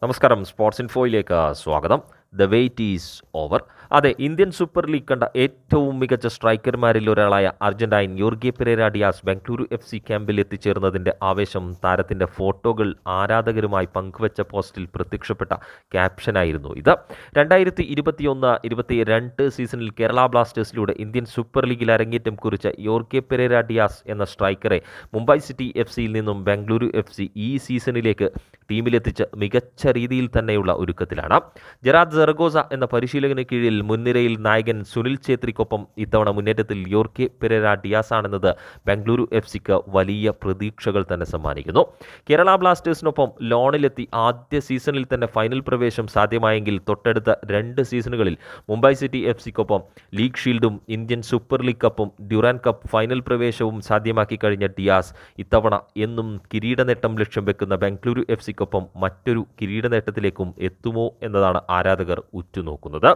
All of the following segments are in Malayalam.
നമസ്കാരം. സ്പോർട്സ് ഇൻഫോയിലേക്ക് സ്വാഗതം. The wait is over. അതെ, ഇന്ത്യൻ സൂപ്പർ ലീഗ് കണ്ട ഏറ്റവും മികച്ച സ്ട്രൈക്കർമാരിൽ ഒരാളായ അർജന്റൈൻ യോർഗെ പെരേര ഡിയാസ് ബംഗളൂരു FC ക്യാമ്പിൽ എത്തിച്ചേർന്നതിൻ്റെ ആവേശം താരത്തിൻ്റെ ഫോട്ടോകൾ ആരാധകരുമായി പങ്കുവച്ച പോസ്റ്റിൽ പ്രത്യക്ഷപ്പെട്ട ക്യാപ്ഷനായിരുന്നു ഇത്. 2021-22 സീസണിൽ കേരള ബ്ലാസ്റ്റേഴ്സിലൂടെ ഇന്ത്യൻ സൂപ്പർ ലീഗിൽ അരങ്ങേറ്റം കുറിച്ച യോർഗെ പെരേര ഡിയാസ് എന്ന സ്ട്രൈക്കറെ മുംബൈ സിറ്റി FC നിന്നും ബംഗളൂരു FC ഈ സീസണിലേക്ക് ടീമിലെത്തിച്ച് മികച്ച രീതിയിൽ തന്നെയുള്ള ഒരുക്കത്തിലാണ്. ജെറാഡ് സറഗോസ എന്ന പരിശീലകന് കീഴിൽ മുൻനിരയിൽ നായകൻ സുനിൽ ഛേത്രിക്കൊപ്പം ഇത്തവണ മുന്നേറ്റത്തിൽ യോർഗെ പെരേര ഡിയാസ് ആണെന്നത് ബംഗളൂരു FCക്ക് വലിയ പ്രതീക്ഷകൾ തന്നെ സമ്മാനിക്കുന്നു. കേരള ബ്ലാസ്റ്റേഴ്സിനൊപ്പം ലോണിലെത്തി ആദ്യ സീസണിൽ തന്നെ ഫൈനൽ പ്രവേശം സാധ്യമായെങ്കിൽ തൊട്ടടുത്ത 2 സീസണുകളിൽ മുംബൈ സിറ്റി FCക്കൊപ്പം ലീഗ് ഷീൽഡും ഇന്ത്യൻ സൂപ്പർ ലീഗ് കപ്പും ഡ്യൂറാൻ കപ്പ് ഫൈനൽ പ്രവേശവും സാധ്യമാക്കി കഴിഞ്ഞ ഡിയാസ് ഇത്തവണ എന്നും കിരീടനേട്ടം ലക്ഷ്യം വെക്കുന്ന ബംഗളൂരു FCക്കൊപ്പം മറ്റൊരു കിരീടനേട്ടത്തിലേക്കും എത്തുമോ എന്നതാണ് ആരാധകർ ഉറ്റുനോക്കുന്നത്.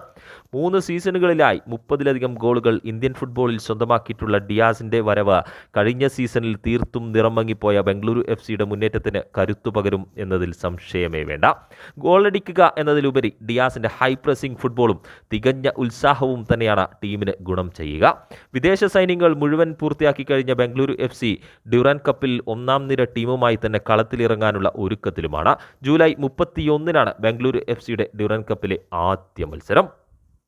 3 സീസണുകളിലായി 30-ലധികം ഗോളുകൾ ഇന്ത്യൻ ഫുട്ബോളിൽ സ്വന്തമാക്കിയിട്ടുള്ള ഡിയാസിന്റെ വരവ് കഴിഞ്ഞ സീസണിൽ തീർത്തും നിറമങ്ങിപ്പോയ ബംഗളൂരു FCയുടെ മുന്നേറ്റത്തിന് കരുത്തു പകരും എന്നതിൽ സംശയമേ വേണ്ട. ഗോളടിക്കുക എന്നതിലുപരി ഡിയാസിന്റെ ഹൈ പ്രസിംഗ് ഫുട്ബോളും തികഞ്ഞ ഉത്സാഹവും തന്നെയാണ് ടീമിന് ഗുണം ചെയ്യുക. വിദേശ സൈന്യങ്ങൾ മുഴുവൻ പൂർത്തിയാക്കി കഴിഞ്ഞ ബംഗളൂരു FC ഡ്യൂറാൻ കപ്പിൽ ഒന്നാം നിര ടീമുമായി തന്നെ കളത്തിലിറങ്ങാനുള്ള ഒരുക്കത്തിലുമാണ്. ജൂലൈ 31-നാണ് ബംഗളൂരു FCയുടെ ഡ്യൂറാൻ കപ്പിലെ ആദ്യ മത്സരം.